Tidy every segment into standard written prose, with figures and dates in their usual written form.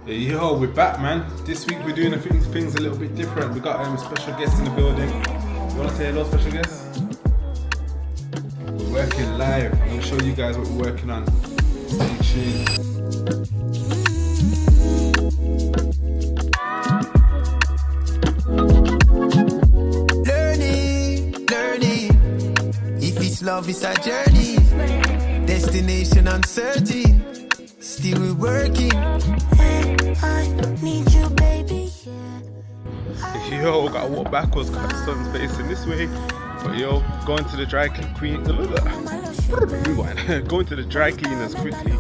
Yo, we're back, man. This week we're doing things a little bit different. We got special guests in the building. You wanna say hello, special guests? We're working live. I'm gonna show you guys what we're working on. Stay tuned. Learning. If it's love, it's a journey. Destination uncertain. Still we're working. I need you, baby. Yo, gotta walk backwards because the sun's facing this way. But yo, going to the dry clean. Rewind. Going to the dry cleaners quickly.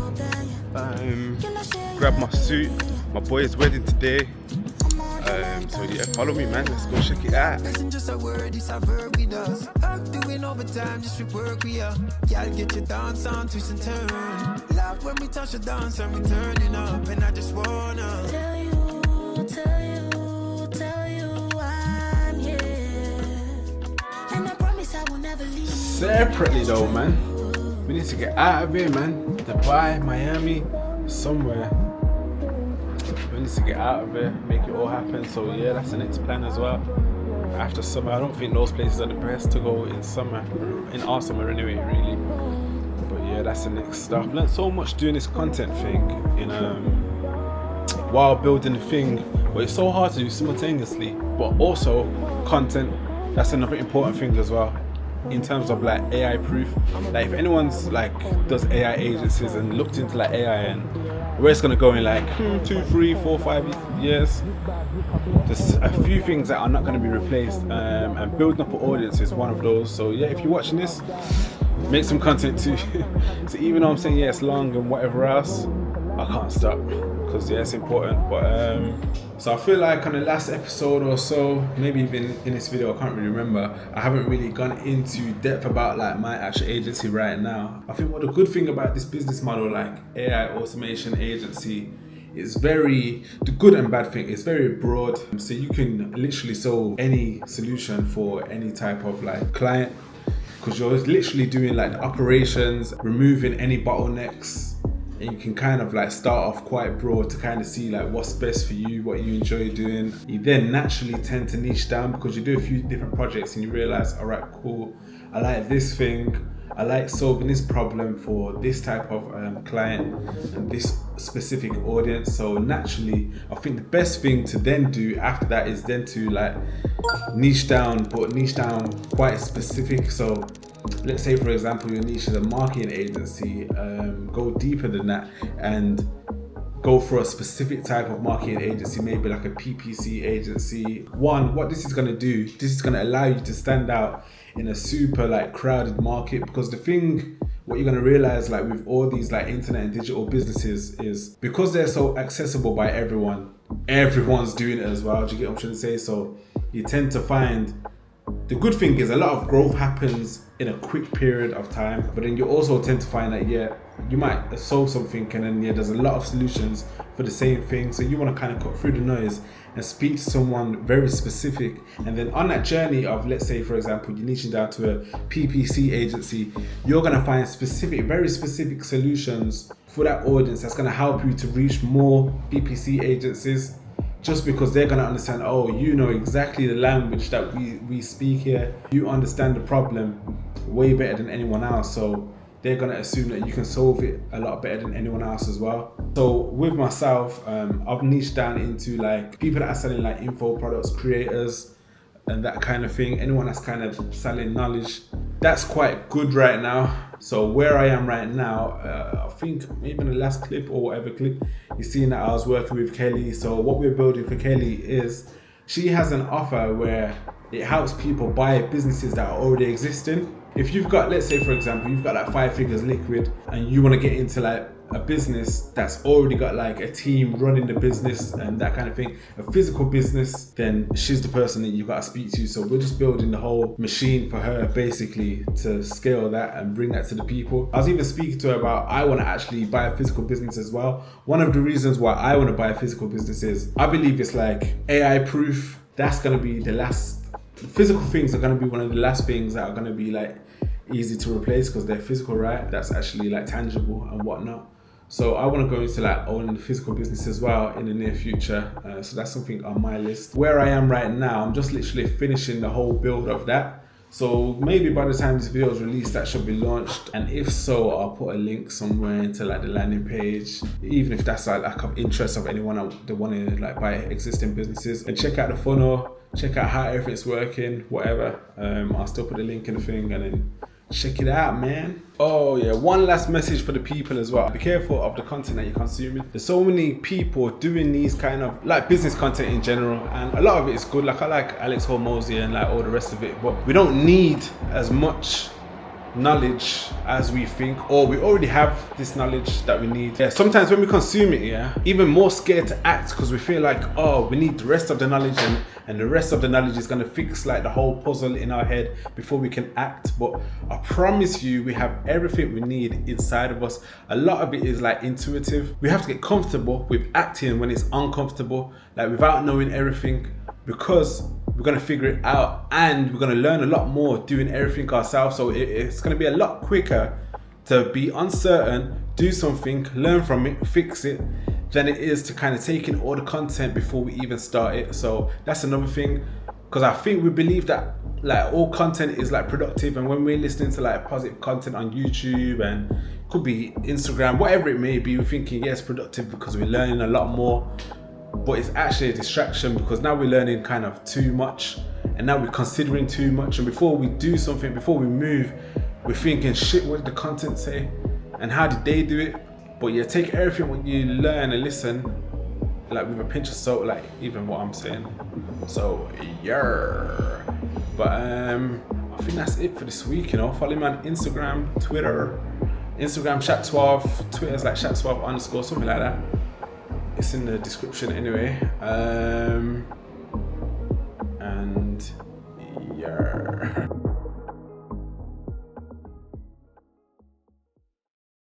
Grab my suit. My boy's wedding today. So yeah, follow me, man. Let's go check it out. Isn't just a word, it's a verb with us. Doing overtime, just to work we are. Y'all get your dance on, twist and turn. Love when we touch the dance and we turning up. And I just wanna Tell you I'm here. And I promise I will never leave. Separately though, man, we need to get out of here, man. Dubai, Miami, somewhere. We need to get out of here, make it all happen. So yeah, that's the next plan as well. After summer, I don't think those places are the best to go in summer, in our summer anyway, really. But yeah, that's the next stop. Learned so much doing this content thing while building the thing, but it's so hard to do simultaneously. But also content, that's another important thing as well. In terms of like AI proof, like if anyone's like does AI agencies and looked into like AI and where it's gonna go in like 2, 3, 4, 5 years, there's a few things that are not gonna be replaced, and building up an audience is one of those. So yeah, if you're watching this, make some content too. So even though I'm saying yeah, it's long and whatever else, I can't stop because yeah, it's important. But so I feel like on the last episode or so, maybe even in this video, I can't really remember, I haven't really gone into depth about like my actual agency right now. I think what the good thing about this business model, like AI automation agency, is the good and bad thing, it's very broad. So you can literally solve any solution for any type of like client, because you're literally doing like the operations, removing any bottlenecks. And you can kind of like start off quite broad to kind of see like what's best for you, what you enjoy doing. You then naturally tend to niche down because you do a few different projects and you realize, all right, cool, I like this thing, I like solving this problem for this type of client and this specific audience. So naturally, I think the best thing to then do after that is then to like niche down, but niche down quite specific. So let's say for example your niche is a marketing agency, go deeper than that and go for a specific type of marketing agency, maybe like a PPC agency. What this is going to do, this is going to allow you to stand out in a super like crowded market, because what you're going to realize like with all these like internet and digital businesses is because they're so accessible by everyone's doing it as well. Do you get what I'm trying to say? So you tend to find the good thing is a lot of growth happens in a quick period of time, but then you also tend to find that you might solve something and then there's a lot of solutions for the same thing. So you want to kind of cut through the noise and speak to someone very specific, and then on that journey of, let's say for example, you're niching down to a PPC agency, you're going to find very specific solutions for that audience that's going to help you to reach more PPC agencies. Just because they're gonna understand, oh, you know exactly the language that we speak here. You understand the problem way better than anyone else. So they're gonna assume that you can solve it a lot better than anyone else as well. So with myself, I've niched down into like people that are selling like info products, creators, and that kind of thing. Anyone that's kind of selling knowledge, that's quite good right now. So where I am right now, I think maybe in the last clip or whatever clip, you've seen that I was working with Kelly. So what we're building for Kelly is she has an offer where it helps people buy businesses that are already existing. If you've got, let's say for example, you've got like 5 figures liquid and you want to get into like a business that's already got like a team running the business and that kind of thing, a physical business, then she's the person that you've got to speak to. So we're just building the whole machine for her basically to scale that and bring that to the people. I was even speaking to her about I want to actually buy a physical business as well. One of the reasons why I want to buy a physical business is I believe it's like AI proof. That's going to be the last, physical things are going to be one of the last things that are going to be like easy to replace because they're physical, right? That's actually like tangible and whatnot. So I want to go into like owning the physical business as well in the near future. So that's something on my list. Where I am right now, I'm just literally finishing the whole build of that. So maybe by the time this video is released, that should be launched. And if so, I'll put a link somewhere into like the landing page, even if that's like of interest of anyone that want to like buy existing businesses. And check out the funnel, check out how everything's working, whatever. I'll still put the link in the thing, and then check it out, man. Oh yeah, one last message for the people as well. Be careful of the content that you're consuming. There's so many people doing these kind of like business content in general, and a lot of it is good. Like I like Alex Hormozy and like all the rest of it, but we don't need as much knowledge as we think, or we already have this knowledge that we need. Yeah, sometimes when we consume it, yeah, even more scared to act because we feel like, oh, we need the rest of the knowledge, and the rest of the knowledge is going to fix like the whole puzzle in our head before we can act. But I promise you, we have everything we need inside of us. A lot of it is like intuitive. We have to get comfortable with acting when it's uncomfortable, like without knowing everything, because we're going to figure it out, and we're going to learn a lot more doing everything ourselves. So it's going to be a lot quicker to be uncertain, do something, learn from it, fix it, than it is to kind of take in all the content before we even start it. So that's another thing, because I think we believe that like all content is like productive, and when we're listening to like positive content on YouTube, and could be Instagram, whatever it may be, we're thinking, yeah, it's productive because we're learning a lot more. But it's actually a distraction, because now we're learning kind of too much, and now we're considering too much, and before we do something, before we move, we're thinking, shit, what did the content say and how did they do it? But yeah, take everything what you learn and listen like with a pinch of salt, like even what I'm saying. So yeah, but I think that's it for this week. You know, follow me on Instagram, Twitter. Instagram Shat12, Twitter's like Shat12_ something like that. It's in the description anyway. And yeah.